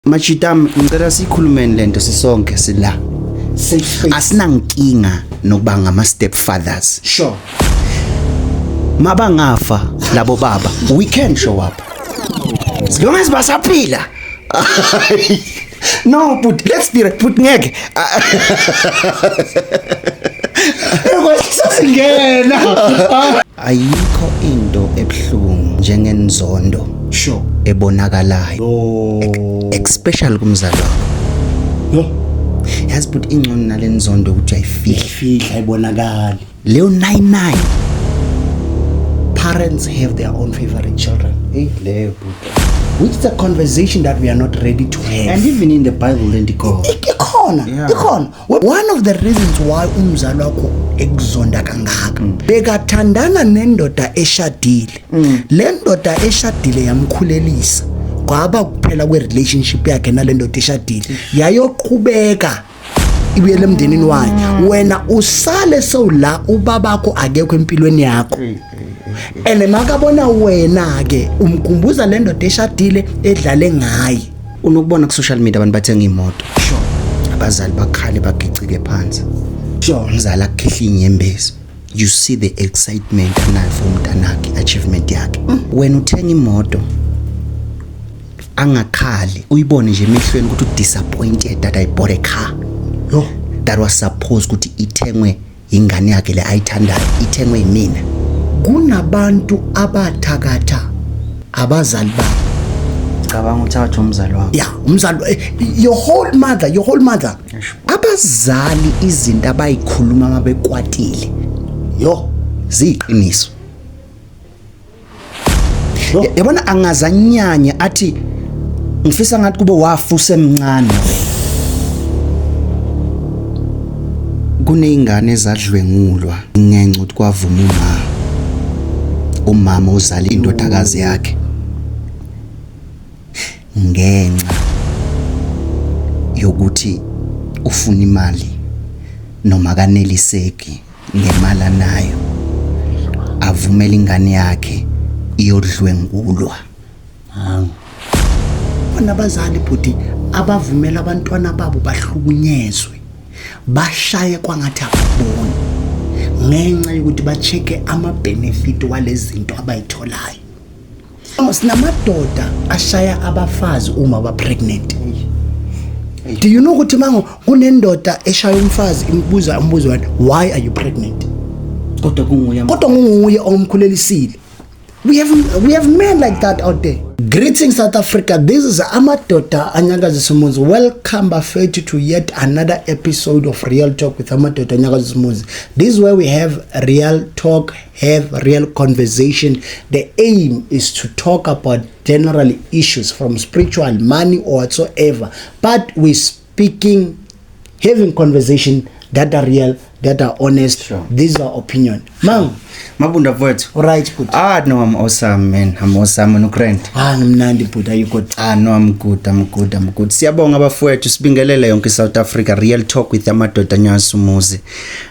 Machitam ngicela sikhulumeni lento sisonke sila. Asinankinga nokuba ngama stepfathers. Sure. Mabangafa labo baba, we can show up. Long as basaphila. No, but let's be put ngeke. Ayikho into ebhlungu njengenzondo. Sure. Ebonakalayo. Especially kumzalo wakho. Yo. Yazi but ingcono nalenzondo ukuthi Ayifihla ibonakali. Leo 99 parents have their own favorite children. Which is a conversation that we are not ready to have. And even in the Bible then Ikhona. One of the reasons why umzalo wakho ekuzonda kangaka bekathandana nendoda eshadile. Le ndoda eshadile yamkhulelisa. Kwaba kuphela kwe relationship yakhe nalendoda eshadile. Yayoqhubeka ibuyele emndenini wakhe. Wena usale sowula ubabakho akekho empilweni yakho. Ene makabona wena ke umkhumbuza le ndoda eshadile edlale ngaye. Unokubona ku social media abantu bathenga imoto. Sure. Abazali bakhale bagicike phansi. Sure. Umzala akhehla inyembezi. You see the excitement anayo for umntanakhe, achievement yakhe. When uthenga imoto angakhali uyibone nje emehlweni ukuthi udisappointed that I bought a car. Yo, that was supposed ukuthi ithengwe ingane yakhe le ayithandayo, ithengwe yimina. Kunabantu abathakatha abazali babo. Cabanga uthatha umzali wakho. Yeah, umzali your whole mother. Abazali izinto abayikhuluma mabekwatile. Yo, ziqiniso. Yabona angazanyanya athi ngifisa ngathi kube wafusa emncane. Kuneyingane ezadlwengulwa ngenxa ukuthi kwavuma umama uzali indodakazi yakhe ngenxa yokuthi ufuna imali noma kaneliseki ngemali nayo avumela ingane yakhe iyodlwengulwa. Abazali futhi abavumela abantwana babo bahlukunyezwe bashaye kwangathi ababoni ngenxa yokuthi bacheke ama benefit walezinto abayitholayo. Sinamadoda ashaya abafazi uma ba pregnant. Do you know ukuthi mango kunendoda eshaya umfazi imbuza umbuzo wathi why are you pregnant? Kodwa kunguye omkhulelisile. We have men like that out there. Greetings South Africa. This is Amadoda Anyakazi Sumuzi. Welcome bafethu to yet another episode of Real Talk with Amadoda Anyakazi Sumuzi. This is where we have real talk, have real conversation. The aim is to talk about general issues from spiritual, money or whatsoever. But we speaking, having conversation that are real, that are honest. Sure. These are opinion. Mang. Mabunda Voet. Right, put. No, I'm awesome, man. I'm awesome, Nukrent. Mnandi put. Are you good? No, I'm good. Siyabonga bafowethu sibingelele yonke South Africa. Real Talk with Amadoda Anyakazi Sumuzi.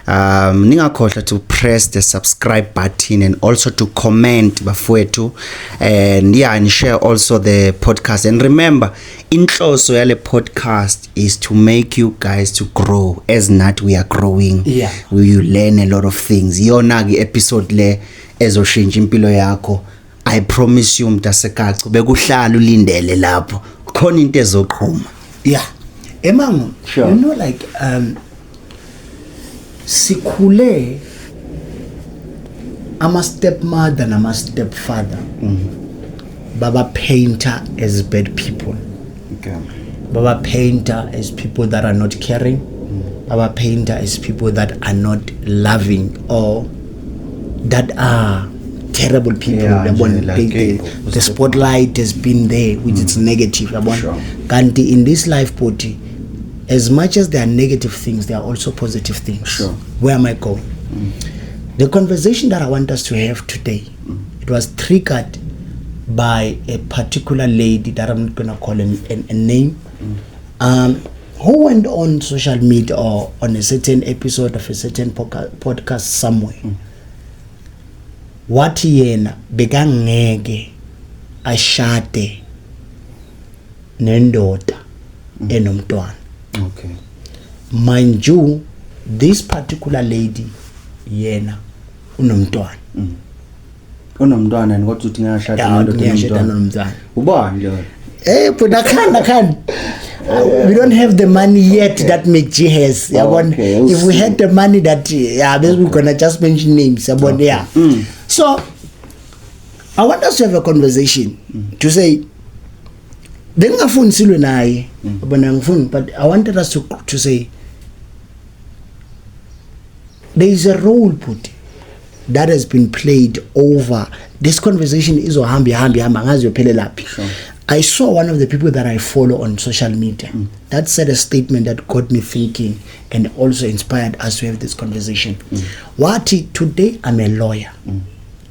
Ningakhohlwa to press the subscribe button and also to comment bafowethu, and share also the podcast. And remember, inhloso yale podcast is to make you guys to grow as not we are growing. Yeah. You learn a lot of things. Yona ke episode le ezoshintsha impilo yakho. I promise you mntasegacu bekuhlala ulindele lapho khona into ezoqhuma. Yeah. Emango, sure. You know like sikhule ama stepmother nama stepfather. Baba painter as bad people. Okay. Baba painter as people that are not caring. Baba painter as people that are not loving or that are terrible people. Yeah, the spotlight has been there, which is negative. Sure. Kanti in this life, Poti, as much as there are negative things, there are also positive things. Sure. Where am I going? The conversation that I want us to have today, it was triggered by a particular lady that I'm not going to call a name, who went on social media or on a certain episode of a certain podcast somewhere. Wathi yena bekangeke ashade nendoda enomntwana. Okay. Mind you, this particular lady yena unomntwana. Unomntwana kodwa uthi ngiyashada nomntwana. Ubani lo? But I can't. We don't have the money yet that McG has. Okay, if we had the money that, we're gonna just mention names. So, I want us to have a conversation to say, but I wanted us to say, there is a role put that has been played over this conversation. Is sure. I saw one of the people that I follow on social media that said a statement that got me thinking and also inspired us to have this conversation. Today I'm a lawyer.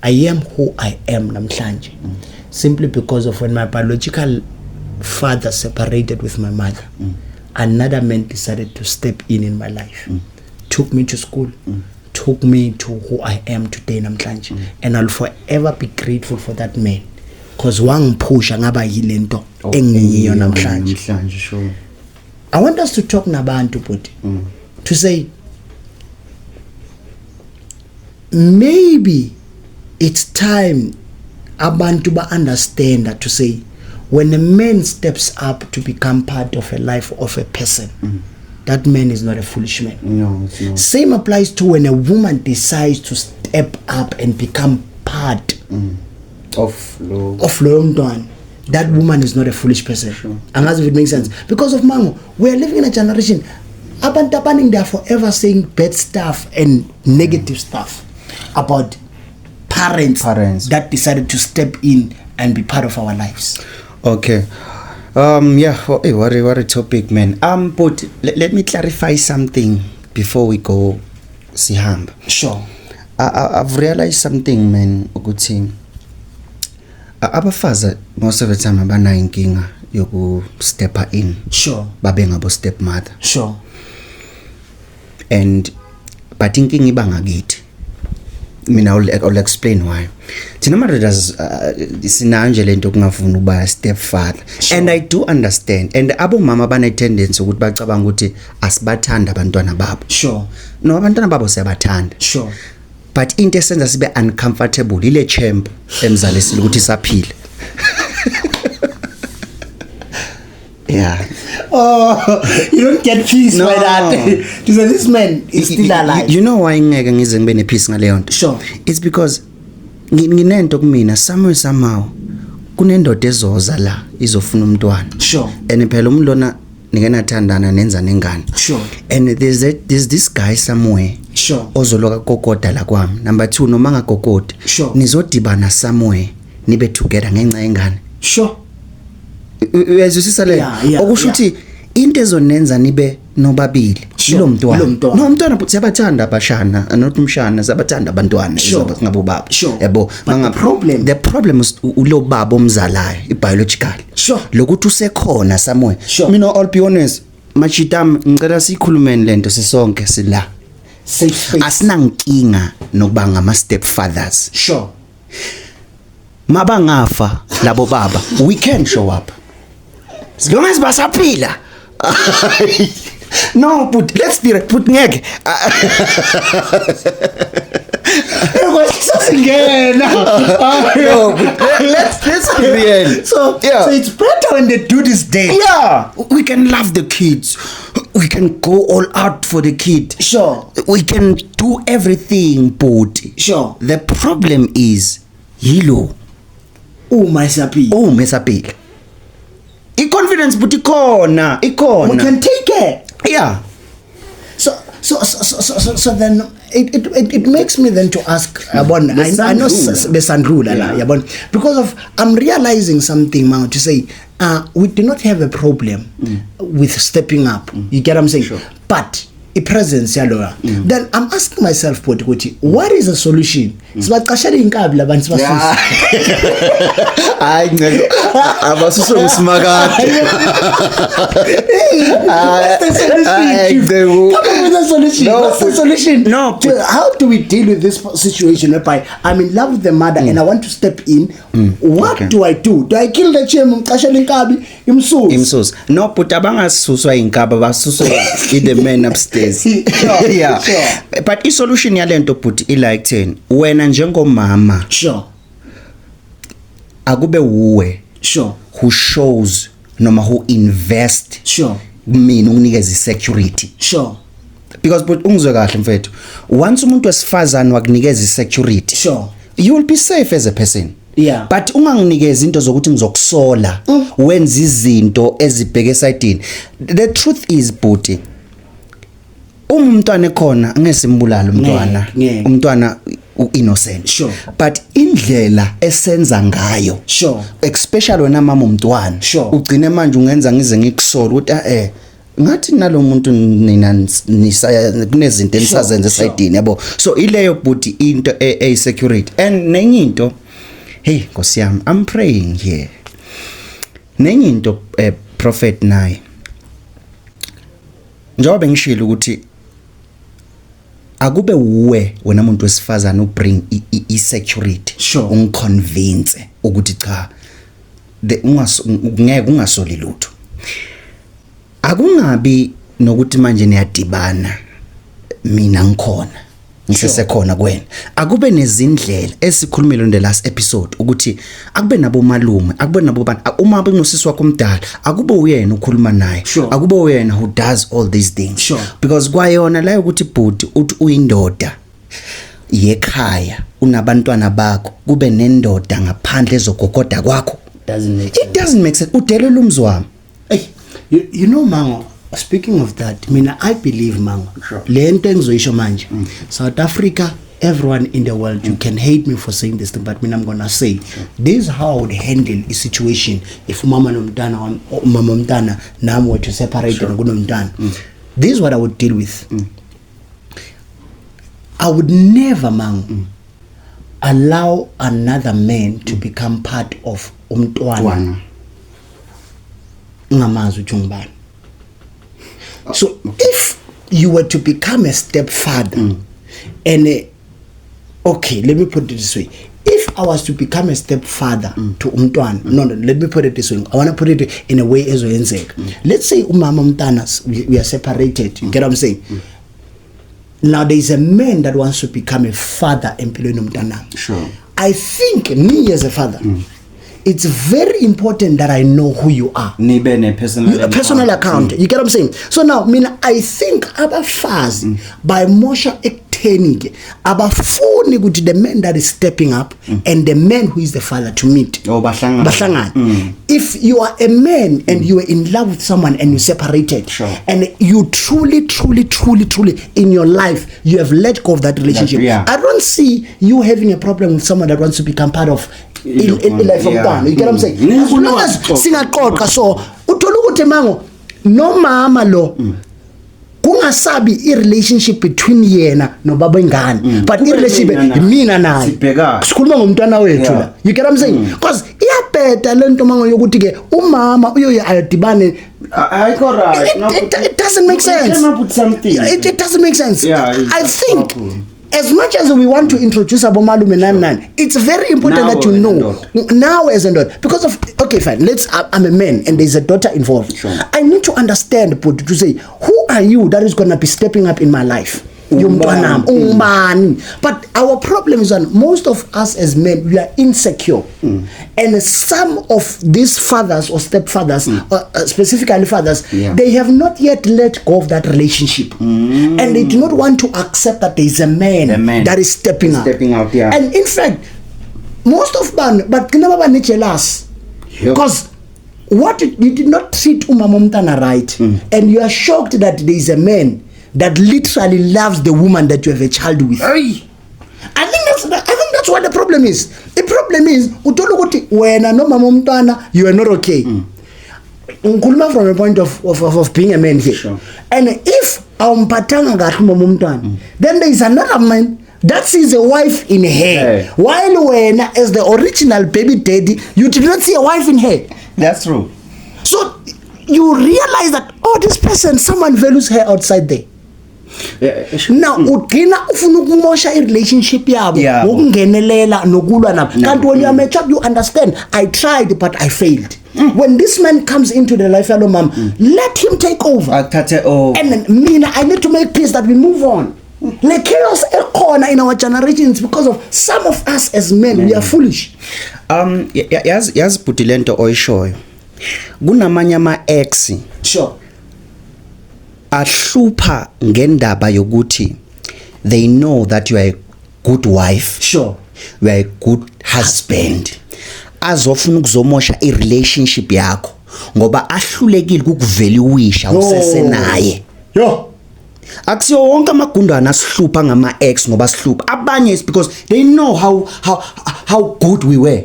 I am who I am namhlanje, simply because of when my biological father separated with my mother, another man decided to step in my life, took me to school, took me to who I am today namhlanje, and I'll forever be grateful for that man. Because wangipusha ngaba yilento engiyiyo namhlanje. Sure. I want us to talk nabantu but to say maybe it's time abantu ba understand that, to say when a man steps up to become part of a life of a person, that man is not a foolish man. No, it's not. Same applies to when a woman decides to step up and become part of law. That woman is not a foolish person. Sure. And as if it makes sense. Because of Mango, we are living in a generation, Abantapaning, they are forever saying bad stuff and negative stuff about parents that decided to step in and be part of our lives. Okay. What a topic, man. But let me clarify something before we go Sihamba. Sure. I've realized something, man, ukuthi abafaza most of the time abanayo inkinga yoku step in. Sure. Babe ngabo stepmother. Sure. And but inkinga iba ngakithi. I'll explain why. Thina madodas sinanje lento kungafuna ukuba stepfather. Sure. And I do understand. And abo mama bane tendency ukuthi bacabanga ukuthi asibathanda abantwana babo. Sure. No, abantwana babo siyabathanda. Sure. But into esenza sibe uncomfortable ile champ emzalesile ukuthi saphile. Yeah. Oh, you don't get peace by that. To say this man is still alive. You know why ngeke ngize ngibe ne peace ngale nto? Sure. It's because nginento kumina somehow kunendoda ezoza la izofuna umntwana. Sure. And phela umlona ningenathandana nenza nengane. Sure. And there's this guy somewhere. Sure. Ozoloka kokoda la kwami. Number 2, noma ngakokodi. Sure. Nizodibana somewhere nibe together ngenxa yengane. Sure. Uyazwisisa le okusho ukuthi into ezonenza nibe nobabili lo mntwana no mntwana but siyabathanda abashana not umshana siyabathanda abantwana ngabo baba yabo the problem is ulo baba omzalayo ibiological lokuthi usekhona somewhere mina all be honest machitam ngicela sikhulumeni lento sisonke sila safe space asinankinga nokuba ngama stepfathers sure mabangafa labo baba we can show up as long as basaphila. No, but let's be put ngeke. No, let's be real. So it's better when the dude is dead. Yeah, we can love the kids. We can go all out for the kid. Sure. We can do everything, but sure. The problem is yilo. Mesapil. I-confidence but ikona. We can take it. Yeah. So then it makes me then to ask I know Besandrula because of I'm realizing something now to say we do not have a problem with stepping up. You get what I'm saying? Sure. But a presence then I'm asking myself what is a solution sibaqashela inkabi labantu sibasusa hayi ngeke abasuso usimakade What's the solution? No, how do we deal with this situation whereby I'm in love with the mother and I want to step in? What do I do? Do I kill the child ngicashela inkabi imsusa? No, but abangasisuswa inkaba basuswa the man upstairs. Yeah. Sure. But i-solution yalento but like 10 wena njengomama sure akube uwe sure who shows noma who invest sure mina unginikeza security sure because but ungizwe kahle mfethu once umuntu wesifazana wakunikeza security sure you will be safe as a person. Yeah. But unganginikeza into zokuthi ngizokusola wenza izinto ezibheke esayidini. The truth is buti umntwana ekhona angesimbulala umntwana innocent. Sure. But indlela esenza ngayo sure especially wena mama umntwana sure ugcine manje ungenza ngize ngikusola ukuthi ngathi nalomuntu nina nisaya kunezinto enisazenza esayidini yabo. So ileyo buti into security and nenye into hey Nkosi yami I'm praying here nenye into prophet naye njengoba ngishilo ukuthi akube uwe wena umuntu wesifazana ubring i-security sure ungiconvince ukuthi cha ngeke ungasoli lutho akungabi nokuthi manje niyadibana mina ngikhona ngisesekhona kuwena akube nezindlela esikhulumile on the last episode ukuthi akube nabo malume akube nabo bantu uma benosisi wakho omdala akube uyena ukhuluma naye akube uyena who does all these things sure. Because kwayona la ukuthi bhuti uthi uyindoda yekhaya unabantwana bakho kube nendoda ngaphandle ezogogoda kwakho it doesn't make sense udelela umzwami. Hey, you know Mango, speaking of that, I believe Mango le nto engizoyisho manje South Africa, everyone in the world, you can hate me for saying this thing, but I'm gonna say this is how I would handle a situation if mama nomntana nami were to separate ngonomntana. This is what I would deal with. I would never allow another man to become part of umntwana ngamazi ujungubani. So if you were to become a stepfather and okay, let me put it this way, if I was to become a stepfather to umntwana, no, let me put it this way, I want to put it in a way ezoyenzeka. Let's say umama umntwana we are separated, you get what I'm saying? Now there is a man that wants to become a father empilweni umntwana. Sure. I think me as a father, it's very important that I know who you are. Nibe ne personal account. You get what I'm saying? So now, I think abafazi by Moshe ekutheni abafuni ukuthi the man that is stepping up and the man who is the father to meet. Bahlangana. If you are a man and you are in love with someone and you separated, sure. and you truly in your life you have let go of that relationship. I don't see you having a problem with someone that wants to become part of in life of God. You get what I'm saying? As long as singaxoxa so uthola ukuthi Mango no mama lo kungasabi i-relationship between yena no baba ingane but i-relationship mina naye sikhuluma ngomntwana wethu la. You get what I'm saying? Because iyabheda lento Mango yokuthi ke umama uyoye ayadibane. It doesn't make sense. It doesn't make sense. I think as much as we want to introduce Abomalume Nan, it's very important that you know now as a daughter, because of okay fine, I'm a man and there's a daughter involved. Sure. I need to understand to say who are you that is gonna be stepping up in my life. But our problem is that most of us as men, we are insecure, and some of these fathers or stepfathers, specifically fathers, they have not yet let go of that relationship, and they do not want to accept that there is a man that is stepping out. And in fact, most of men, but never jealous because what you did not treat umama umntana right, and you are shocked that there is a man that literally loves the woman that you have a child with. I think that's what the problem is. The problem is utolukuti when no mama umntwana you are not okay. Ngikhuluma from a point of being a man here. Sure. And if awumphathanga kahle umama umntwana, then there is another man That sees a wife in her. While when, as the original baby daddy, you did not see a wife in her. That's true. So you realize that, oh, this person, someone values her outside there. Now ugcina ufuna ukumosha relationship yabo ngokungenelela nokulwa nabo. Kanti when you are mature, you understand, I tried but I failed. When this man comes into the life of mom, let him take over. And then I need to make peace that we move on. Like chaos corner in our generations because of some of us as men, we are foolish. Yazi puti lento oyishoyo. Kunamanye ama ex. Sure. Ahlupha ngendaba yokuthi they know that you are a good wife. Sure. You are a good husband. Azofuna ukuzomosha I relationship yakho ngoba ahlulekile ukuvaluisha usese naye. Yo. Akusiyo wonke amagundwana asihlupha ngama ex ngoba sihlupha. Abanye is because they know how good we were.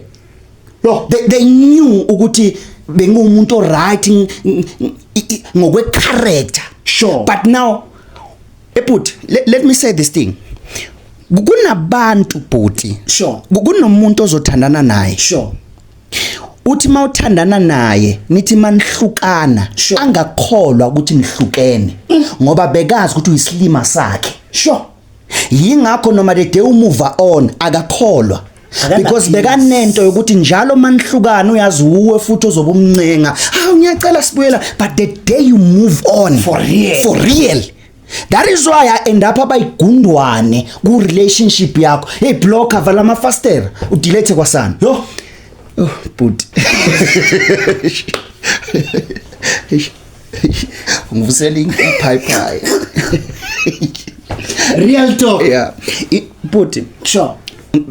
Yo. They knew ukuthi bengumuntu right ngokwe character. Sure. But now, let me say this thing. Kunabantu bhuti. Sure. Kunomuntu ozothandana naye. Sure. Uthi mawuthandana naye, nithi manihlukana, Sure. Angakholwa ukuthi nihlukene. Ngoba bekazi ukuthi uyisilima sakhe. Sure. Yingakho noma the day move on akakholwa. Because bekanento yokuthi njalo manihlukana uyazi uwe futhi ozobumncenga. Ngiyacela sibuyela, but the day you move on for real. That is why I end up abayigundwane ku relationship yakho. Hey blocker vala ama faster udelete kwasana. Yo. Oh but ngivusela ipipe. Real talk. Yeah. But sure.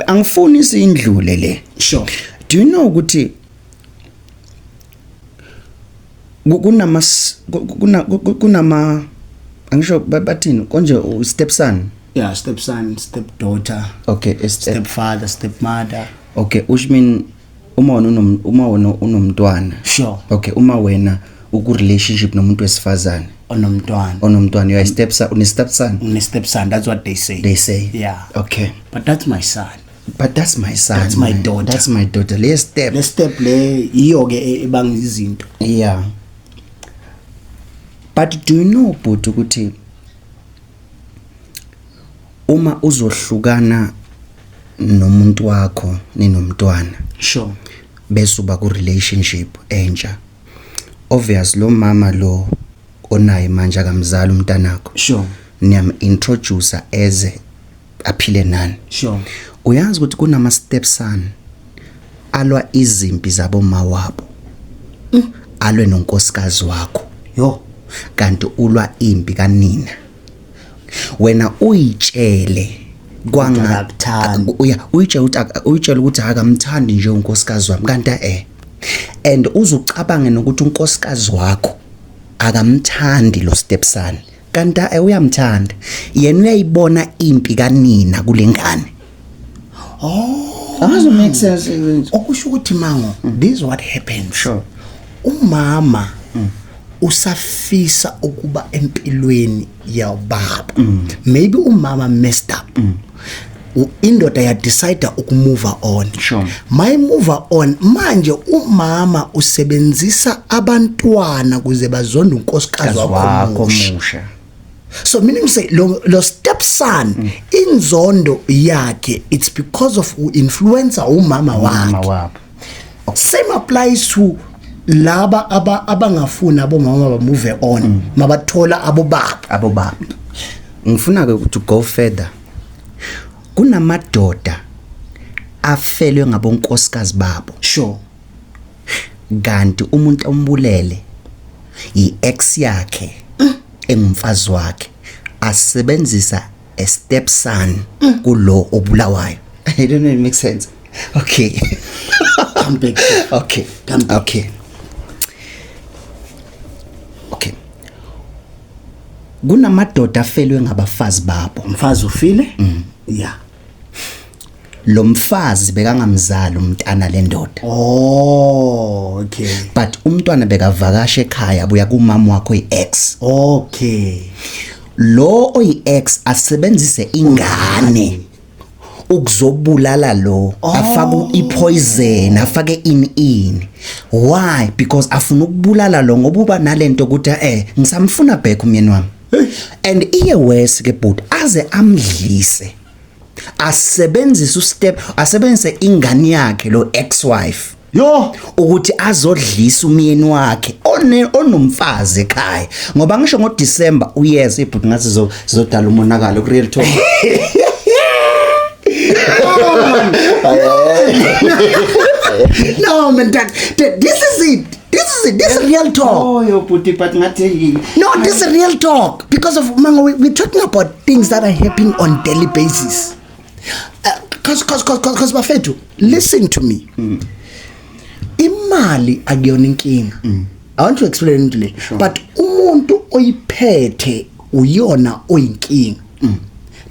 Angifuni sindlule le. Sure. Do you know ukuthi kunama angisho bathini konje stepson? Yeah, stepson, stepdaughter. Okay, stepfather, stepmother. Okay, which mean uma unomntwana. Sure. Okay, uma wena uku relationship nomuntu wesifazane. Onomntwana, you are stepson, stepson, that's what they say. Yeah. Okay. But that's my son. But that's my son. That's my daughter. That's my daughter. Let's step le iyo ke ebang izinto. Yeah. But do you know but ukuthi uma uzohlukana nomuntu wakho ninomntwana. Sure. Bese uba ku relationship entsha. Obvious lo mama lo onaye manje akamzala umntanakho. Sure. Niyam introduce eze aphile nani. Sure. Uyazi ukuthi kunama stepson alwa izimpi zabo mawabo. Alwe nonkosikazi wakho. Yo. Kanti ulwa impi kanina. Wena uyitshele kwanga uyitshela ukuthi akamthandi nje unkosikazi wami kanti and uzucabange nokuthi unkosikazi wakho akamthandi lo stepson kanti uyamthanda yena uyayibona impi kanina kulengane. Doesn't make sense. Okusho ukuthi mango, this is what happened. Sure. Umama usafisa ukuba empilweni yababa. Maybe umama messed up. Indoda ya decide ukumove on. Sure. My move on manje umama usebenzisa abantwana kuze bazonda unkosikazi wakho musha. So meaning say lo stepson inzondo yakhe it's because of influencer umama wakhe. Same applies to laba abangafuna abomama ba move on mabathola abobaba. Ngifuna ke to go further. Kunamadoda afelwe ngabonkosikazi babo. Sure. Kanti umuntu ombulele i-ex yakhe engumfazi wakhe asebenzisa a stepson kulo obulawayo. I don't know if it makes sense. Okay. Come back. Okay. Okay. Okay. Kunamadoda afelwe ngabafazi babo. Umfazi ufile? Yeah. Lo mfazi bekangamzala umntana lendoda. Oh, okay. But umntwana bekavakasha ekhaya abuya kumama wakho i-ex. Okay. Lo oyi-ex asebenzise ingane ukuzobulala lo afake ipoison afake in why because afuna ukubulala lo ngoba uba nalento ukuthi ngisamfuna back umyeni wami and iye worse ke but aze amdlise asebenzise ingane yakhe lo ex-wife yo ukuthi azodlisa umyeni wakhe onomfazi ekhaya ngoba ngisho ngoDecember uyeza ibhuti ngathi zizodala umonakalo ku Real Talk. No man, this is it. This is real talk. Oh, yo, but ngathi no, this is real talk because of Mango. We're talking about things that are happening on daily basis. Cause bafethu, listen to me. Imali akuyona inkinga. I want to explain it, sure. But umuntu oyiphethe uyona oyinkinga.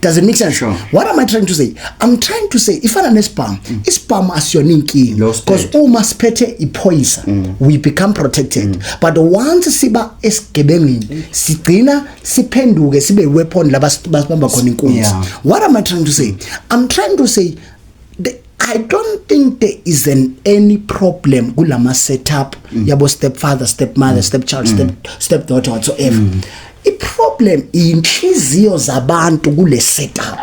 Does it make sense? Sure. What am I trying to say? I'm trying to say if I am spam, spam asiyona inkinga because uma siphethe ipoison we become protected. But once siba esigebengini sigcina siphenduke sibe weapon labasibamba khona inkunzi. What am I trying to say? I'm trying to say I don't think there is any problem kulama setup yabo stepfather, stepmother, stepchild, stepdaughter whatsoever. I-problem inhliziyo zabantu kule setup.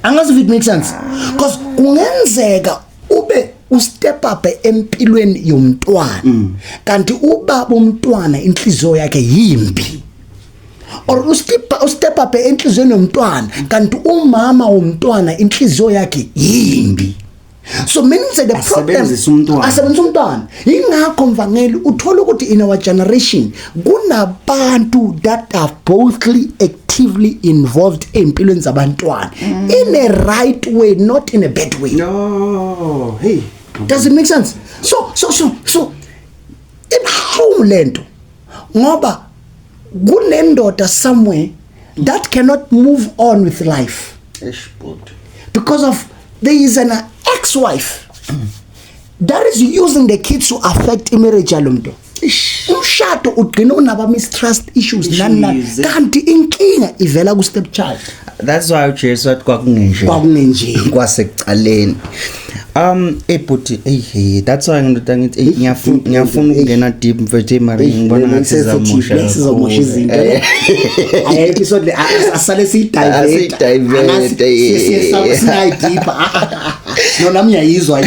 Angazi if it makes sense because kungenzeka ube ustep up empilweni yomntwana kanti ubaba umntwana inhliziyo yakhe yimbi or ustep up enhlizweni yomntwana kanti umama womntwana inhliziyo yakhe yimbi. So meaning that the problem asebenzisa umntwana ingakho mvangeli uthola ukuthi in our generation kunabantu that are bothly actively involved empilweni zabantwana in a right way not in a bad way. No, hey, does it make sense? So ibhlungu lento ngoba kunendoda somewhere that cannot move on with life because of there is an ex-wife that is using the kids to affect marriage yalomnto. Umshado ugcina unaba mistrust issues nani kanti inkinga ivela ku stepchild. That's why uJesu wathi kwakungenje kwasekucaleni. Ebhuti that's why ngithi ngiyafuna ukungena deep mfethu Marie ngibona ngathi sizamosha izinto. Ay episode asale sidive singayi deep. No nami ngiyayizwa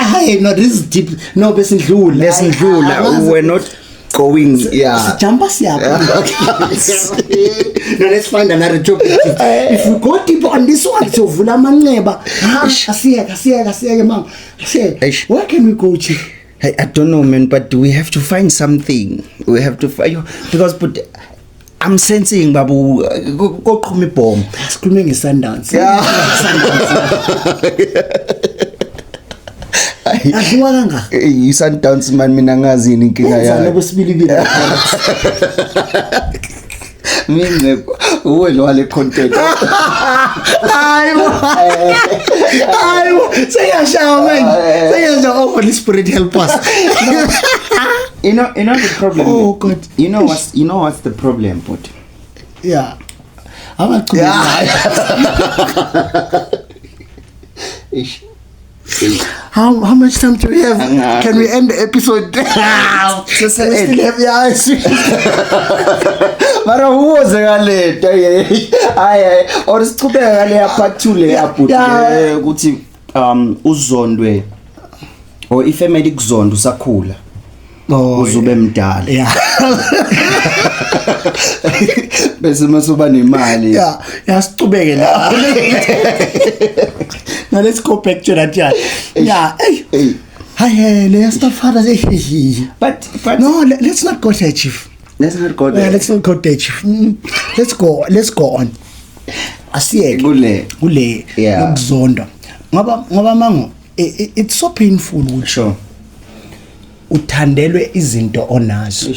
hayi no this is deep no besindlula we're not going sijamba siyapha. No, let's find another topic. If we go deep on this one so vula amanxeba asiyeke mama where can we go to? Hey, I don't know man but we have to find something. We have to find because but I'm sensing babu koqhuma ibhomo sikhulume ngeSundance. Adliwa kanga iSundance man mina ngazi inkinga yakhe lokwesibilibili mina uwe lo wale content hayibo seyashawa man seyashawa Holy Spirit help us. You know the problem. Oh God. You know what's the problem, but yeah. How much time do we have? Can we end the episode? We still have the eyes. Mara uwoze ngalento hayi or siqhubeka ngale yaphathule yaphuthi ukuthi uzondwe or ifamily kuzondo usakhula uzube mdala bese masuba nemali sicubeke la. Now let's go back to that hey let's not father but no let's not go there chief. Let's not go there. Let's not go there chief. Let's go on asiyeke kule yokuzonda ngoba mango it's so painful. Sure. Uthandelwe izinto onazo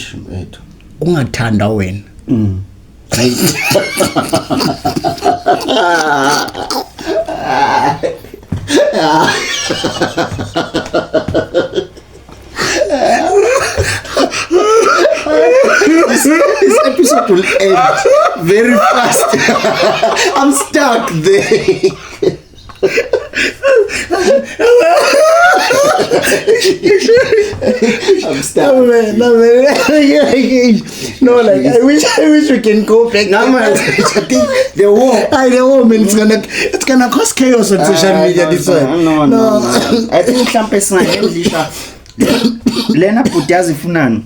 ungathanda wena this episode will end very fast. I'm stuck there. I'm stuck. No, man. No, like I wish we can go back. No, man. I think the war, man, it's gonna cause chaos on social media. This one. No. I think mhlambe singahendlisha lena bhuti yazifunani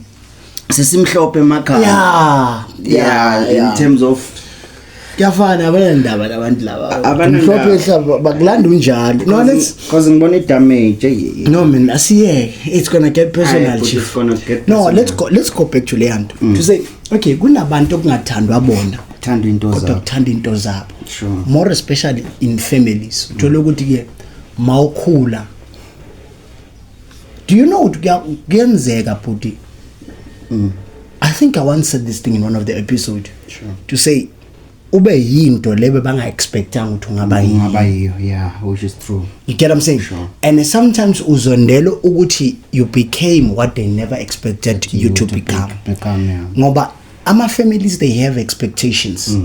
sesimhlophe emakhaya. In terms of kuyafana abanandaba labantu laba Abanandaba. mhlophe ehlaba bakulanda unjalo. No, let's because ngibona damage. no man, asiyeke, it's gonna get personal, It's chief. gonna get No, personal. let's go back to leyanto to say okay, kunabantu okungathandwa bona Thanda into kodwa zabo. kuthanda into zabo, Sure. more especially in families. Uthola ukuthi ke mawukhula, do you know ukuthi kuyenzeka bhuti? I think I once said this thing in one of the episodes. Sure. To say ube yinto lebe banga expectanga ukuthi ungaba yini. Ungaba yiyo, yeah, which is true. You get what I'm saying? Sure. And sometimes uzondelo ukuthi you became what they never expected you to become. Yeah. Ngoba ama families, they have expectations.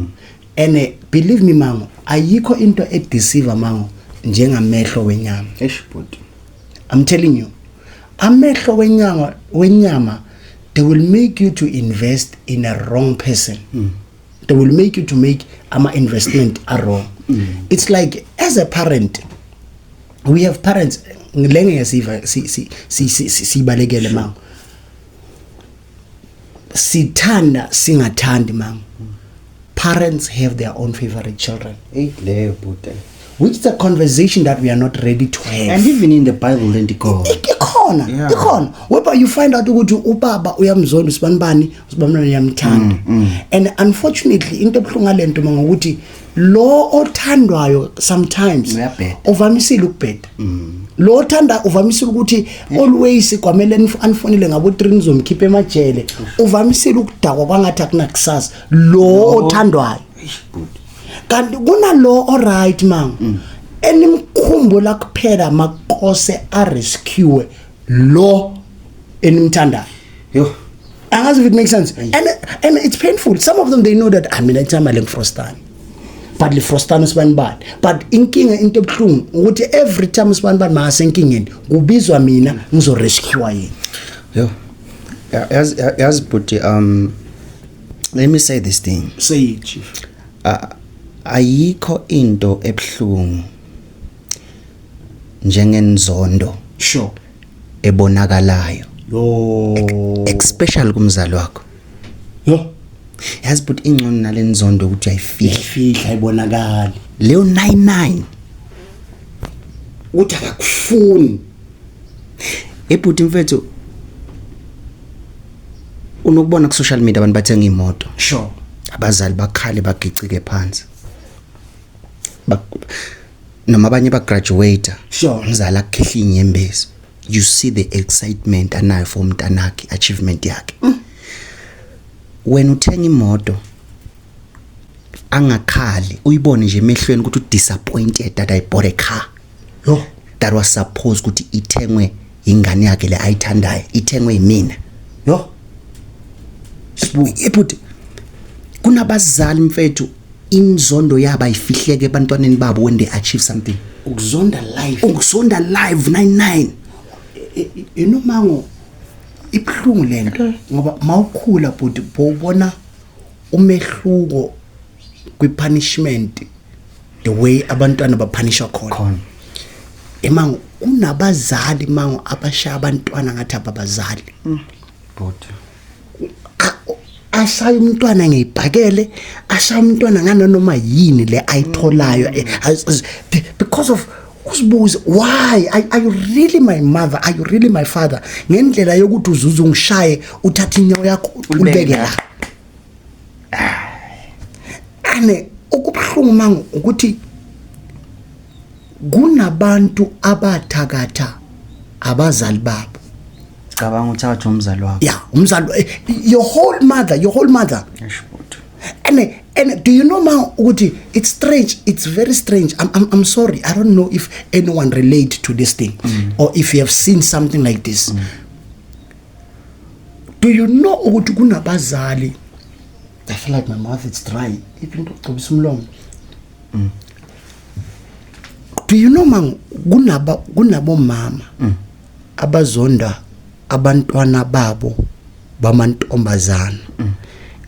And believe me mango, ayikho into edeceive mango njengamehlo wenyama. Eish but I'm telling you. Amehlo wenyama, they will make you to invest in a wrong person. They will make you to make ama investment a wrong. It's like as a parent, we have parents ngilenge yasiva si balekele mango. Sithanda singathandi mango. Parents have their own favorite children, leyo but which is a conversation that we are not ready to have. and even in the Bible then go. Ikhona whereby you find out ukuthi ubaba uyamzonda usibanibani uyamthanda. And unfortunately into ebuhlungu ngalento ngokuthi lo othandwayo sometimes Uyabheda. uvamisile ukubheda. Lo othanda uvamisile ukuthi always kwamele anifonile ngabo 3 nizomkhipha emajele, uvamisile ukudakwa kwangathi akunakusasa lo othandwayo. Kanti kunalo alright man, enimkhumbula kuphela maqose a rescue lo enimthandayo. Yo, Angazi if it makes sense. And it's painful. Some of them, they know that it's a maleng frostani, but le frostani sibanibani, but inkinga into ebuhlungu ukuthi every time sibanibani masenkingeni kubizwa mina ngizo rescue yini. yo, as but let me say this thing. Say it, chief. Ayikho into ebuhlungu njengenzondo Sure. ebonakalayo, Yo. especially kumzali wakho. Yo. Yazi but ingcono nalenzondo ukuthi ayifihla. Ifihla ibonakala. Leyo 99 Uthi akakufuni. ebhuti mfethu unokubona ku social media abantu bathenga imoto, Sure. abazali bakhale bagicike phansi, noma abanye bagraduate, Sure. umzali akukhehla inyembezi. You see the excitement anayo for umntanakhe, achievement yakhe. When uthenga imoto angakhali uyibone nje emehlweni ukuthi udisappointed that I bought a car. Yo. That was supposed ukuthi ithengwe ingane yakhe le ayithandayo, ithengwe yimina. Yo. But kunabazali mfethu inzondo yaba ifihleke ebantwaneni babo when they achieve something. Ukuzonda life. Ukusonda live 99. Inomango ibhlungu lento ngoba mawukhula but bowubona umehluko kwi-punishment, the way abantwana bapunishwa khona. Emango unabazali mango abashaya abantwana ngathi ababazali. But Ashaya umntwana ngeyibhakele, ashaya umntwana nganoma yini le ayitholayo, because of usibuze why are you really my mother, are you really my father, ngendlela yokuthi uzuza ungishaye uthatha inyawo yakho ulibeke la. Ane okubhlungu mango ukuthi kunabantu abathakatha abazali babo. cabanga uthatha umzali wakho. Yeah, umzali, your whole mother. And do you know now ukuthi it's strange, it's very strange. I'm sorry, I don't know if anyone relate to this thing or if you have seen something like this. Do you know ukuthi kunabazali I feel like my mouth is dry. Even to long. Do you know man kunabo mama abazonda abantwana babo bamantombazana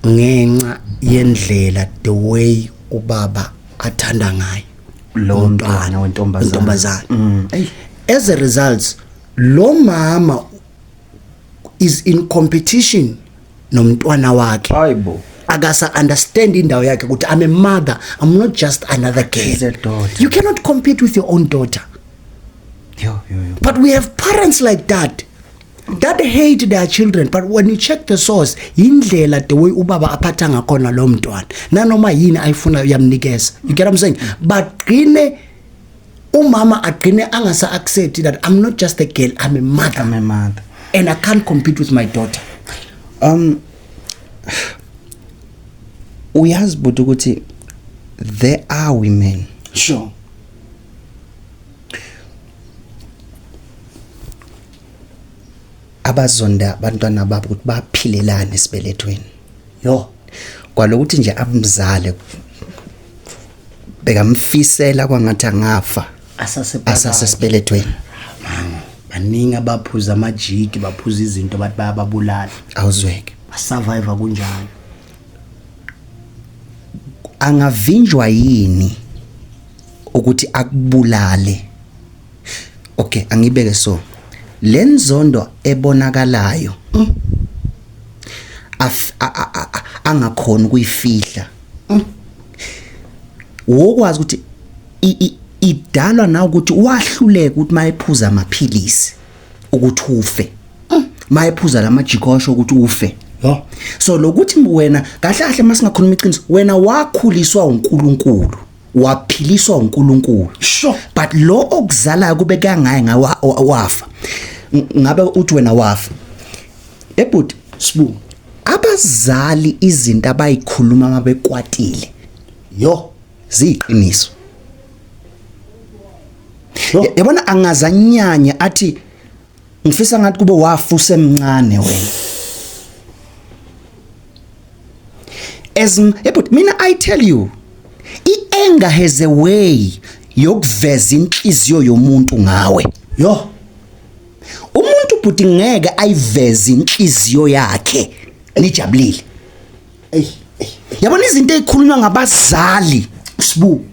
ngenxa yendlela the way ubaba athanda ngayo lo mntwana wentombazana. As a result, lo mama is in competition nomntwana wakhe. Hayibo. Akasa understand indawo yakhe ukuthi I'm a mother, I'm not just another girl. She's a daughter. You cannot compete with your own daughter. Yo. But we have parents like that hate their children, but when you check the source, indlela the way ubaba aphatha ngakhona lo mntwana nanoma yini ayifuna uyamnikeza. You get what I'm saying? But qine umama aqine angasa accept that I'm not just a girl, I'm a mother. And I can't compete with my daughter. Uyazi but ukuthi there are women. Sure. Abazonda abantwana babo ukuthi baphilelane esibelethweni. Yo. Kwalokuthi nje abumzale bekamfisela kwangathi angafa asasesibelethweni. Baningi abaphuza amajiki, baphuza izinto bathi bayababulala. Awuzweke. Basurvive kunjalo. Angavinjwa yini ukuthi akubulale? Okay, angibeke so. Lenzondo ebonakalayo angakhona ukuyifihla. Wokwazi ukuthi idalwa na ukuthi wahluleka ukuthi mayephuza amaphilisi ukuthi ufe. Mayephuza lamajikosho ukuthi ufe. Yo. So lokuthi wena kahle kahle masingakhuluma iqiniso, wena wakhuliswa uNkulunkulu, waphiliswa uNkulunkulu. Sure. But lo okuzalayo kube kangaye wafa. Ngabe uthi wena wafa. Ebut Sbu. Abazali izinto abayikhuluma mabekwatile. Yo. Ziqiniso. Yabona angazanyanya athi ngifisa ngathi kube wafa usemncane wena. But mina I tell you, anger has a way yokuveza inhliziyo yomuntu ngawe. Yo. Umuntu buthi ngeke ayiveze inhliziyo yakhe nijabulile. Yabona izinto ezikhulunywa ngabazali Sbu.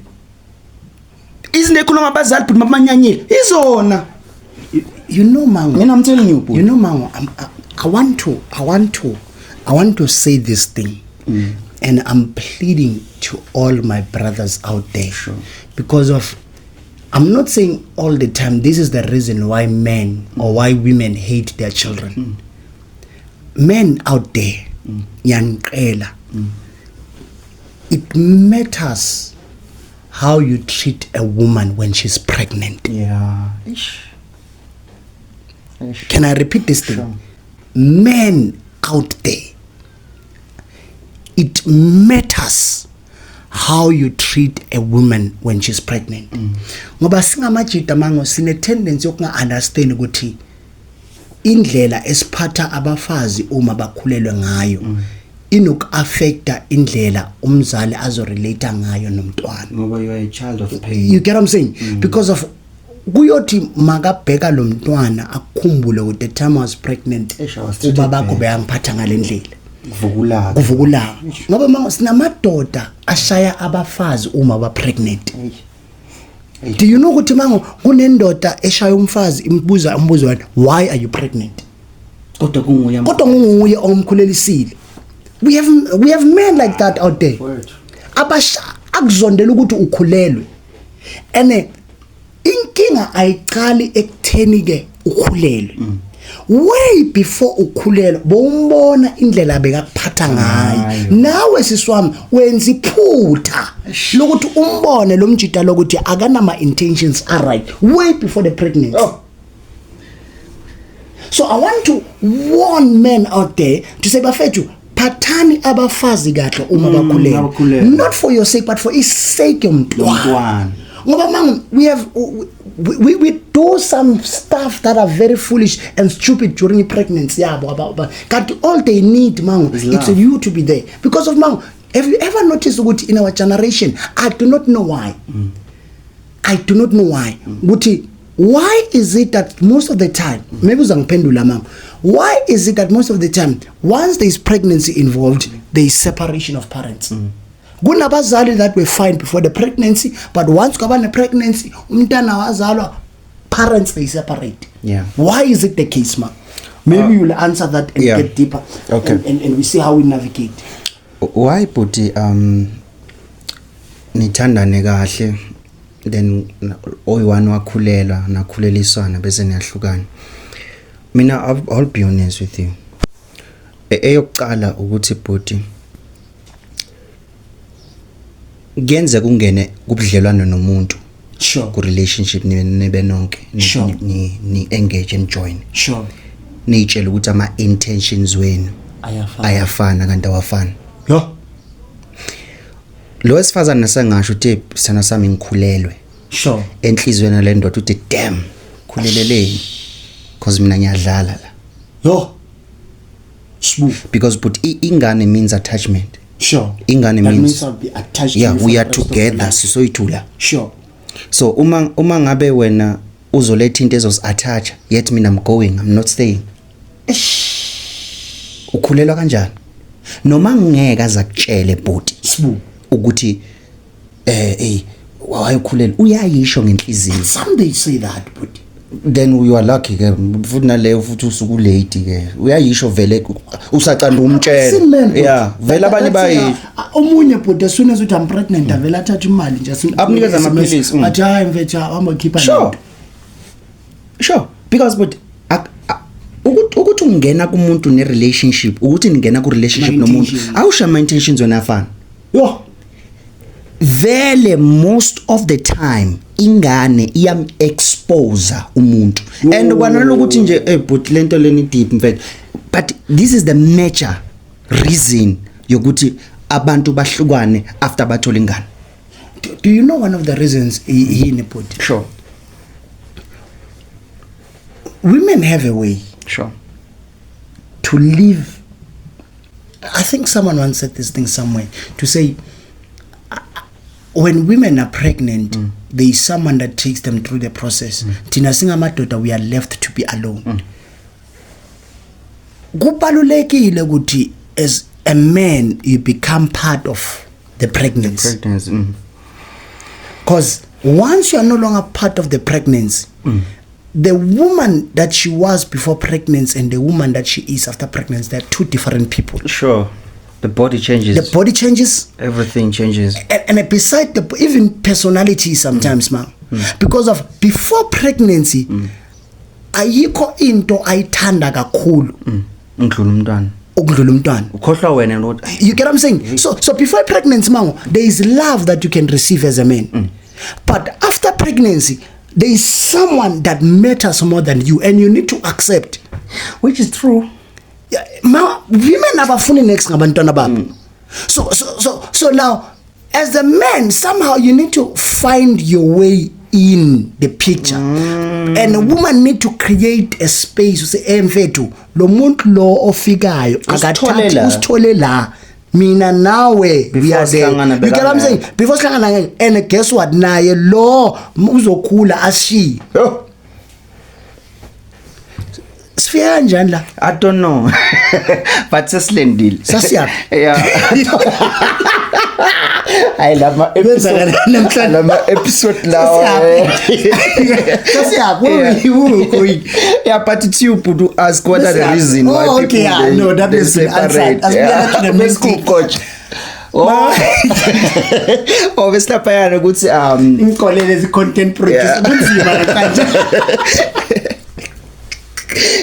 Izinto ezikhulunywa ngabazali buthi mabanyanyile izona. You know man. I'm telling you. You know man, I want to say this thing. And I'm pleading to all my brothers out there. Sure. Because of, I'm not saying all the time this is the reason why men or why women hate their children. Men out there, yankela, it matters how you treat a woman when she's pregnant. Yeah. Can I repeat this thing? Sure. Men out there, it matters how you treat a woman when she's pregnant. Ngoba singamajita mango sine tendency yokunga understand ukuthi indlela esiphatha abafazi uma bakhulelwe ngayo inok affecta indlela umzali azorelate ngayo nomntwana. Ngoba you are a child of pain. You get what I'm saying? Because of kuyothi makabheka lo mntwana akukhumbule ukuthi the time I was pregnant ubaba bakho beyangiphatha ngalendlela. Kuvukulana ngoba manje sinamadoda ashaya abafazi uma ba pregnant. Do you know ukuthi manje kunendoda eshaya umfazi imbuza umbuzo wathi why are you pregnant? Kodwa kunguye omkhulelisile. We have men like that out there. Abasha akuzondela ukuthi ukhulelwe. Ene inkinga ayiqali ekutheni ke ukhulelwe. Way before ukhulelwa bowumbona indlela bekakuphatha ngayo. Nawe siswami wenza iphutha lokuthi umbone lo mjita lokuthi akanama intentions are right way before the pregnancy. So I want to warn men out there to say bafethu phathani abafazi kahle uma bakhulelwa. Not for your sake but for his sake yomntwana. ngoba man, we do some stuff that are very foolish and stupid during pregnancy yabo. But all they need, man, it's you to be there. Because of man, have you ever noticed ukuthi in our generation, I do not know why. I do not know why. Why is it that most of the time, maybe uzangiphendula mama, why is it that most of the time, once there is pregnancy involved, there is separation of parents? Kunabazali that were fine before the pregnancy, but once kwaba ne pregnancy, umntana wazalwa, parents they separate. Yeah. Why is it the case, ma? Maybe you'll answer that and get deeper. Okay. And we see how we navigate. Why Bhuti nithandane kahle then oyiwani wakhulelwa nakhuleliswana bese niyahlukana. Mina I'll be honest with you. Eyokuqala ukuthi Bhuti kuyenze kungene kubudlelwano nomuntu. Sure. Ku relationship nibe nonke ni engage and join. Sure. Nitshela ukuthi ama intentions wenu ayafana kanti awafani. Yo. Lo wesifazana nasengasho uthi sana sami ngikhulelwe. Sure. Enhlizweni le ndoda uthi damn khuleleleni because mina ngiyadlala la. Yo. Smooth. Because but ingane means attachment. Sure. Ingane means I'll be attached yeah, to you we are together sisoyithula. Sure. So uma ngabe wena uzoletha into ezos-attach yet mina I'm going, I'm not staying. Ukhulelwa kanjani? Noma ngeke azakutshele Bhuti ukuthi wayekhulelwa uyayisho ngenhliziyo. Some they say that, but then you are lucky ke futhi naleyo futhi usuku late ke uyayisho vele usaqanda umtshela. Yeah, vele abanye bayi omunye Bhuti as soon as uthi I'm pregnant avela athatha imali nje akunikeza amaphilisi. Athi hayi mfethu hamba khipha lento. Sure, because but ukuthi ungena kumuntu ne relationship ukuthi ningena ku relationship nomuntu awusha ama intentions wena afana. Yo. Vele most of the time ingane iyam expose umuntu and kwanalo ukuthi nje but lento leni deep mfethu, but this is the major reason yokuthi abantu bahlukane after bathola ingane. Do you know one of the reasons he put? Sure. Women have a way. Sure. To live. I think someone once said this thing somewhere to say when women are pregnant, there is someone that takes them through the process. Tina singa madoda, we are left to be alone. Kubalulekile ukuthi as a man you become part of the pregnancy. Because once you are no longer part of the pregnancy, the woman that she was before pregnancy and the woman that she is after pregnancy, they're two different people. Sure. The body changes. The body changes. Everything changes. And beside even personality sometimes, man. Because of before pregnancy, ayikho into ayithanda kakhulu. Ukudlula umntwana. Ukhohlwa wena lo. You get what I'm saying? So before pregnancy, man, there is love that you can receive as a man. But after pregnancy, there is someone that matters more than you, and you need to accept, which is true. Women abafuni next ngabantwana babo. So now, as a man, somehow you need to find your way in the picture, and a woman need to create a space to say, mfethu lo muntu lo ofikayo akathathi usithole la. Mina nawe we are there. You get what I'm saying? Before sihlangana, and guess what? Naye lo uzokhula ashiye. Sifika kanjani la? I don't know. But sesilendile. Sasiyaphi? Yeah. I love my episode. Episode lawa. Sasiyaphi? Yeah, but it's you to ask what are the reason why people okay, no, that is separate. As we are to the school coach. Obviously payana ukuthi inkolele ezi content producer kunzima kanje.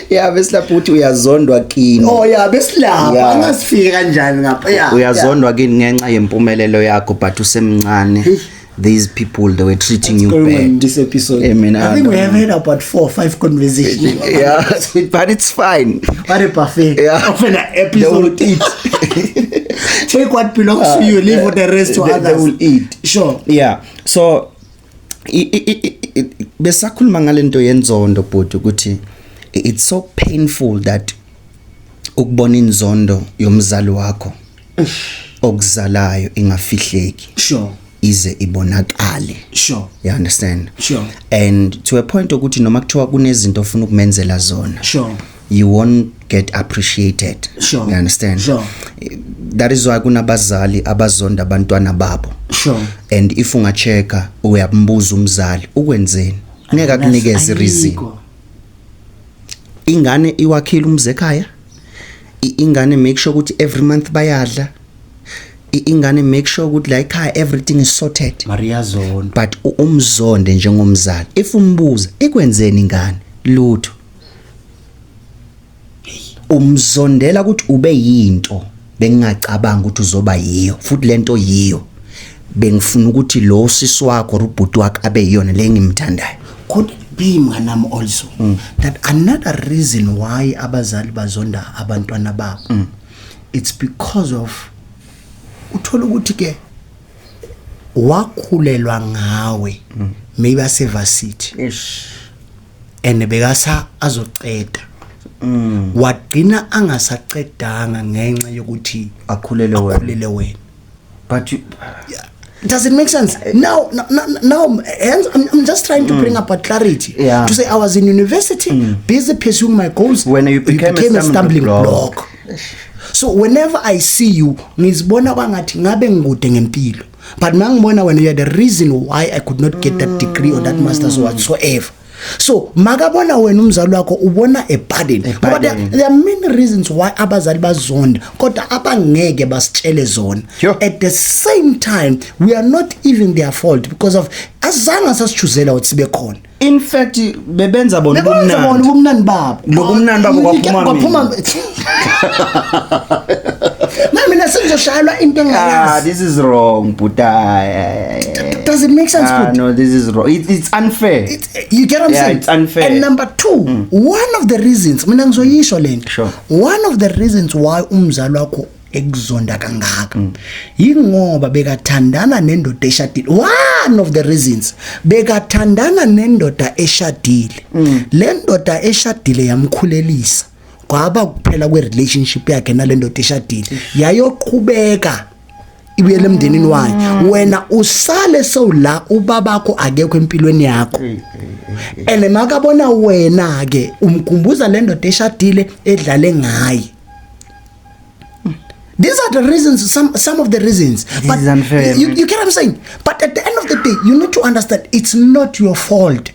Yeah, besilapha ukuthi uyazondwa kini. Oh yeah, besilapha angasifika kanjani ngapha. Yeah. Uyazondwa kini ngenxa yempumelelo yakho but usemncane. These people, they were treating you bad. In this episode, I think we have had about 4 or 5 conversations. Yeah, but it's fine. What a buffet. Yeah. Often an episode. They will eat. Take what belongs to you, leave what the rest to others. They will eat. Sure. Yeah. So, besakhuluma ngalento yenzondo bhuti ukuthi it's so painful that ukubona inzondo yomzali wakho okuzalayo ingafihleki sure ize ibonakale sure you understand sure and to a point ukuthi noma kuthiwa kunezinto ofuna ukumenzela zona sure you won't get appreciated sure you understand sure that is why kunabazali abazonda abantwana babo sure and if ungacheka uyambuza umzali ukwenzeni ngeke akunikeze reason ingane iwakhile umze ekhaya ingane make sure ukuthi every month bayadla ingane make sure ukuthi la ekhaya everything is sorted Maria zone but umzonde njengomzali if umbuza ikwenzeni ingane lutho umzondela ukuthi ube yinto bengingacabanga ukuthi uzoba yiyo futhi lento yiyo bengifuna ukuthi lo sisi wakho ubhuti wakho abe yiyona le ngimthandayo could be mnganami also that another reason why abazali bazonda abantwana babo it's because of uthola ukuthi ke wakhulelwa ngawe maybe asevasithi and bekasa azoceda waqina angasaqedanga ngenxa yokuthi akhulele wena but does it make sense now I'm just trying to bring up a clarity to say I was in university busy pursuing my goals when you became a stumbling block. So whenever I see you ngizibona kwangathi ngabe ngikude ngempilo but mangibona when you are the reason why I could not get that degree or that master's or whatsoever so makabona wena umzali wakho ubona a burden ngoba there are many reasons why abazali bazonda kodwa abangeke basitshele zona at the same time we are not even their fault because of azange sasichuzela ukuthi sibe khona in fact bebenza bona ubumnandi babo lokumnandi babo kwaphuma mina sengizoshayelwa into engayazi this is wrong but does it make sense no this is wrong it's unfair you get what I'm saying it's unfair and number 2 one of the reasons mina ngizoyisho lento sure. One of the reasons why umzali wakho ekuzonda kangaka ingoba bekathandana nendoda eshadile one of the reasons bekathandana nendoda eshadile le ndoda eshadile yamkhulelisa kwaba kuphela kwe relationship yakhe nalendoda eshadile yayoqhubeka ibuyele emndenini wakhe wena usale sowula ubabakho akekho empilweni yakho and makabona wena ke umkhumbuza lendoda eshadile edlale ngaye. These are the reasons, some of the reasons. But is unfair, you get what I'm saying? But at the end of the day, you need to understand it's not your fault.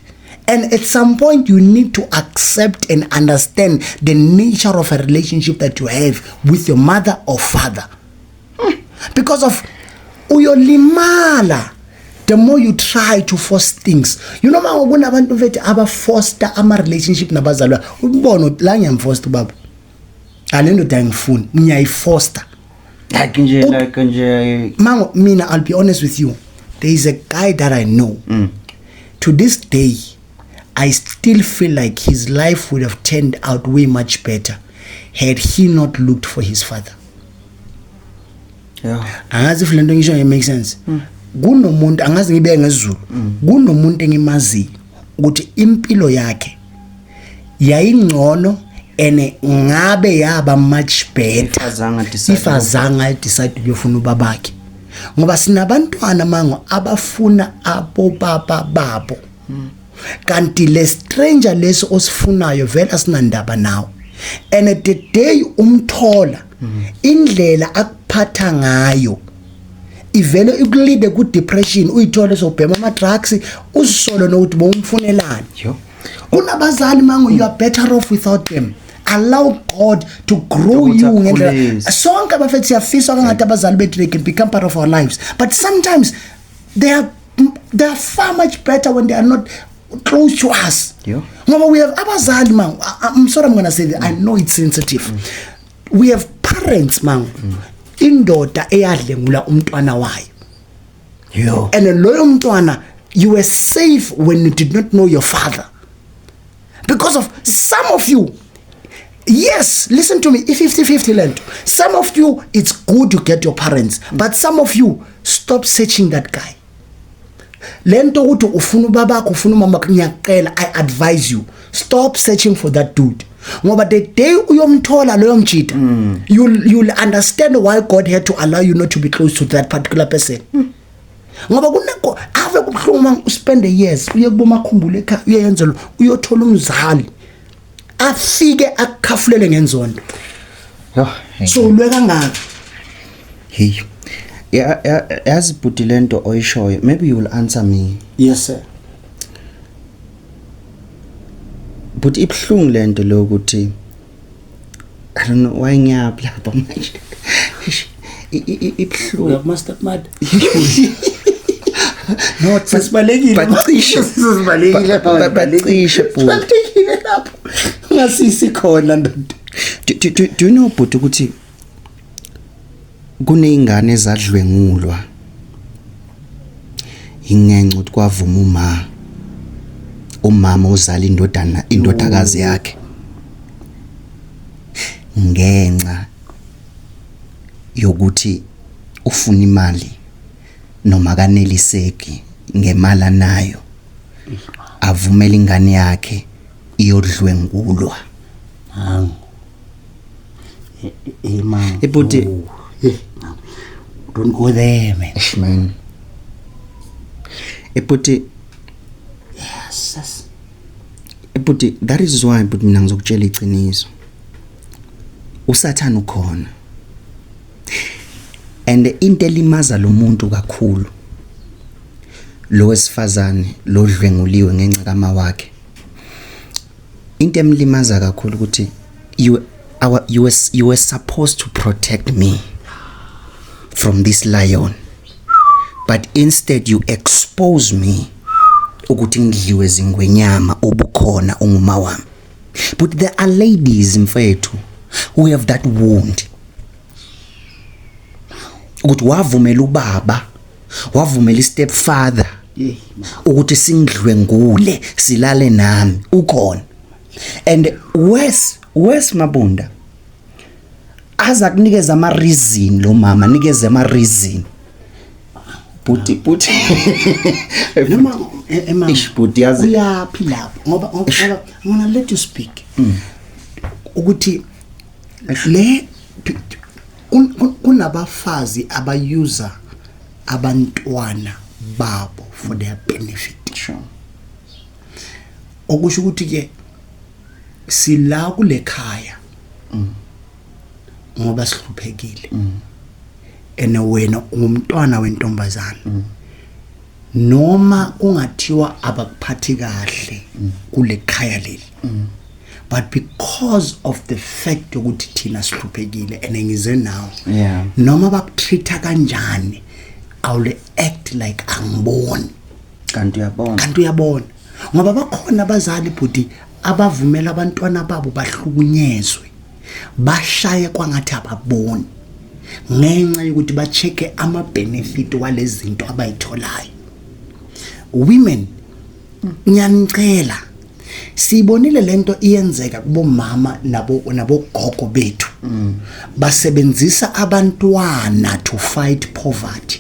And at some point, you need to accept and understand the nature of a relationship that you have with your mother or father. Because of uyolimala, the more you try to force things. You know, mawubona abantu mfethu abafoster ama relationship nabazalwa. Ubona la ngiyamfoster baba. Alendo dangifuna, ngiyayifoster. Like nje. Mango, mina, I'll be honest with you. There is a guy that I know. To this day, I still feel like his life would have turned out way much better had he not looked for his father. Yeah. Angazi if lento ngisho make sense. Kunomuntu angazi ngibe ngezulu. Kunomuntu engimazi ukuthi impilo yakhe yayingcono ene ngabe yaba much better if azange decide ukuyofuna ubabakhe. Ngoba sinabantwana mango abafuna abo baba babo. Kanti le stranger leso osifunayo vele asinandaba nawo. And at the day umthola indlela akuphatha ngayo ivele ikulide ku depression uyithole sobhema ama drugs uzisolo nokuthi bomfunelani. Unabazali mango, you are better off without them. Allow God to grow you ngendlela sonke abafethi siyafisa kangathi abazali bethu they can become part of our lives, but sometimes they are far much better when they are not close to us. Ngoba we have abazali man, I'm sorry I'm going to say that, I know it's sensitive. We have parents man, indoda eyadlengula umntwana wayo. And loyo mntwana, you were safe when you did not know your father. Because of some of you, yes, listen to me, 50-50 land. Some of you, it's good to get your parents, but some of you, stop searching that guy. lento ukuthi ufuna ubabakho ufuna umama ngiyacela I advise you stop searching for that dude ngoba the day uyomthola loyo mjita you'll understand why God had to allow you not to be close to that particular person ngoba kunako ave kubhlungu manje uspend years uye kubomakhumbule ekhaya uyenza lo uyothola umzali afike akukhafulele ngenzondo so ulweka ngani hey as but lento oyishoyo maybe you will answer me. Yes sir. But ibhlungu lento lokuthi I don't know why ngiyaphi lapha manje ibhlungu must have mad no sesibalekile bacishe lapho ngasisi khona ndoda. Do you know but ukuthi kuneyingane ezadlwengulwa ingenca ukuthi kwavuma umama uzala indodakazi yakhe ngenca yokuthi ufuna imali noma kaneliseki ngemali nayo avumela ingane yakhe iyodlwengulwa man but don't go there man. But yes but that is why but mina ngizokutshela iqiniso usathana ukhona and into elimaza lo muntu kakhulu lo wesifazane lo dlwenguliwe ngenxa kama wakhe into emlimaza kakhulu ukuthi you were supposed to protect me from this lion but instead you expose me ukuthi ngidliwe zingwenyama obukhona unguma wami. But there are ladies mfethu who have that wound ukuthi wavumela ubaba wavumela stepfather ukuthi singidlwengule silale nami ukhona and wes mabunda aza kunikeza ama reason lo mama nikeze ama reason puti noma ishputi yazi uyaphi lapho ngoba ngona let you speak ukuthi le kunabafazi abayuza abantwana babo for their benefit. Sure. Okusho ukuthi ke sila kulekhaya ngoba sihluphekile ene wena ungumntwana wentombazana noma kungathiwa abakuphathi kahle kulekhaya leli but because of the fact ukuthi thina sihluphekile ene ngize nawo noma bakutreata kanjani awule act like angiboni kanti uyabona ngoba bakhona abazali bhuti abavumela abantwana babo bahlukunyezwe bashaye kwangathi ababoni ngenxa yokuthi bacheke ama benefit walezi zinto abayitholayo. Women nyanicela sibonile lento iyenzeka kubo mama nabo gogo bethu basebenzisa abantwana to fight poverty.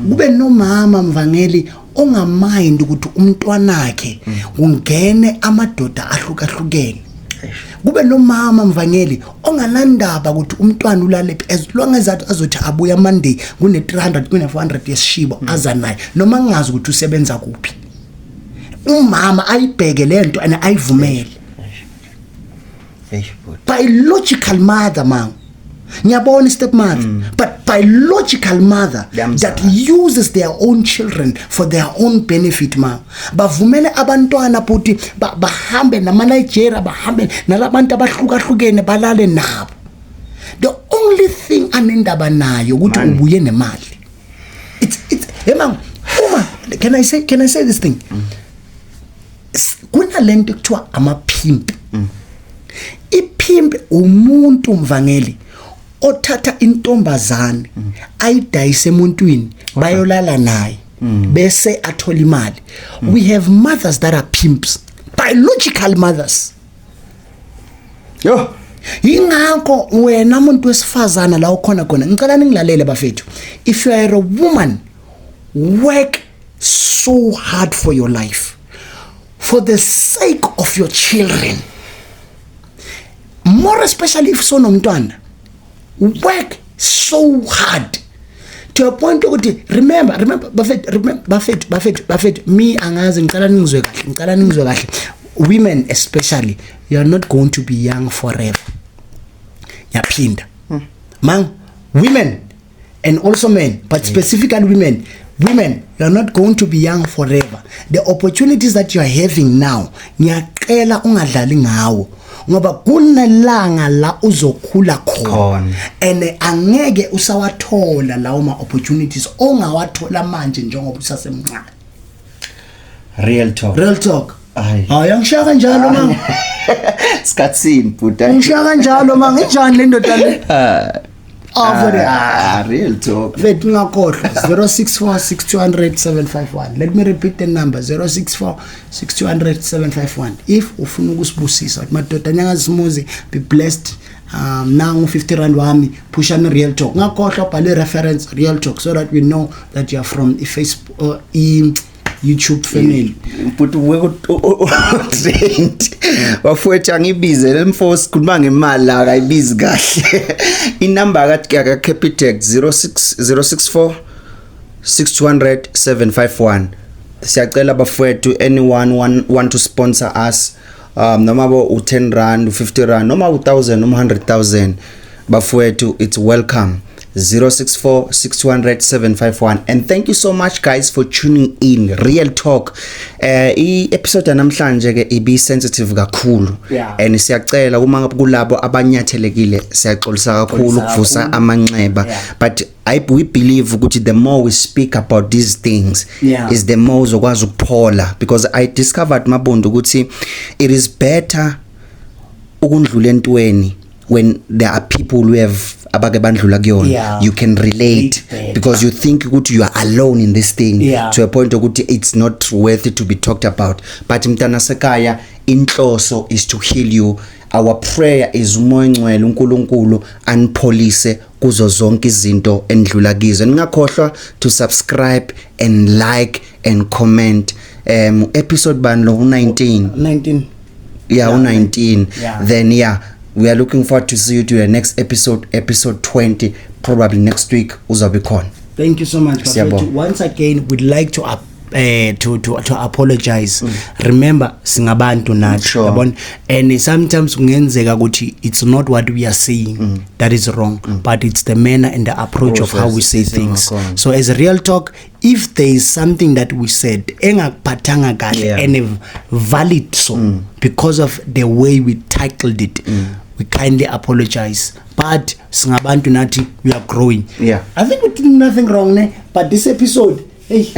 Kube no mama mvangeli ongamind ukuthi umntwana wakhe ungene amadoda ahlukahlukene. Kube no mama mvangeli ongalandaba ukuthi umntwana ulale as long as azothi abuya Monday kune 300 kune 400 yesishibo aza naye noma ngazi ukuthi usebenza kuphi. Umama ayibheke lento and ayivumele. Biological mother man. Nyabona stepmother but biological mother that uses their own children for their own benefit ma bavumele abantwana futhi bahambe nama Nigeria bahambe nalabantu abahlukahlukene balale nabo. The only thing anendaba nayo ukuthi ubuye nemali. It's hey man can I say this thing? Kuna lento kuthiwa amapimp. Ipimp umuntu mvangeli othatha intombazane ayidayise emuntwini bayolala naye bese athola imali. We have mothers that are pimps, biological mothers. Ingakho wena umuntu wesifazana la ukhona ngicela ningilalele bafethu. If you are a woman, work so hard for your life, for the sake of your children, more especially if so nomntwana, work so hard to a point ukuthi remember Bafet, me angazi ngicela ningizwe kahle, women especially, you are not going to be young forever. Yapinda man, women and also men, but specifically women, you are not going to be young forever. The opportunities that you are having now, ngiyacela ungadlali ngawo ngoba kunelanga la uzokhula khona, and angeke usawathola lawo ma opportunities ongawathola manje njengoba usasemncane. Real talk. Angishaka kanjalo mama. Skatsini puta. Angishaka kanjalo mama, injani le ndoda le? Real talk. Wait, ngakhohlwa 0646200751. Let me repeat the number 0646200751. If ufuna ukusibusisa madoda nyangazisimuzi, be blessed. Nangu 50 rand wami, push on Real Talk. Ngakhohlwa bhale reference Real Talk so that we know that you are from the Facebook YouTube family. But we trend bafowethu angibize lemforce kuba ngemali la kayibizi kahle. Inumber ka Capitec 06064 6200 751. Siyacela bafowethu anyone want to sponsor us, noma bo u10 rand, u50 rand, noma u1000 noma 100,000 bafowethu, it's welcome. 064 6200 751. And thank you so much guys for tuning in. Real Talk episode namhlanje ke ibi sensitive kakhulu, and siyacela uma kulabo abanyathelekile siyaxolisa kakhulu ukuvusa amanxeba, but we believe ukuthi the more we speak about these things is the more uzokwazi ukuphola, because I discovered mabonto ukuthi it is better ukundlula entweni when there are people who have abake bandlula kuyona, you can relate because you think ukuthi you are alone in this thing, to a point ukuthi it's not worth it to be talked about. But mntana sekaya, inhloso is to heal you. Our prayer is umoya ngcwele uNkulunkulu anpolise kuzo zonke izinto endlula kizo. Ningakhohlwa to subscribe and like and comment. Episode ban lo 19 19, then we are looking forward to see you to the next episode 20, probably next week uzabe khona. Thank you so much. Once again, we'd like to apologize. Remember singabantu nathi, and sometimes kungenzeka ukuthi it's not what we are saying that is wrong, but it's the manner and the approach of how we say things. So as a Real Talk, if there is something that we said engakuphathanga kahle and valid so because of the way we tackled it, we kindly apologize. But singabantu nathi, we are growing. I think we did nothing wrong, but this episode, hey.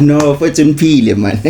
No, for it's in man.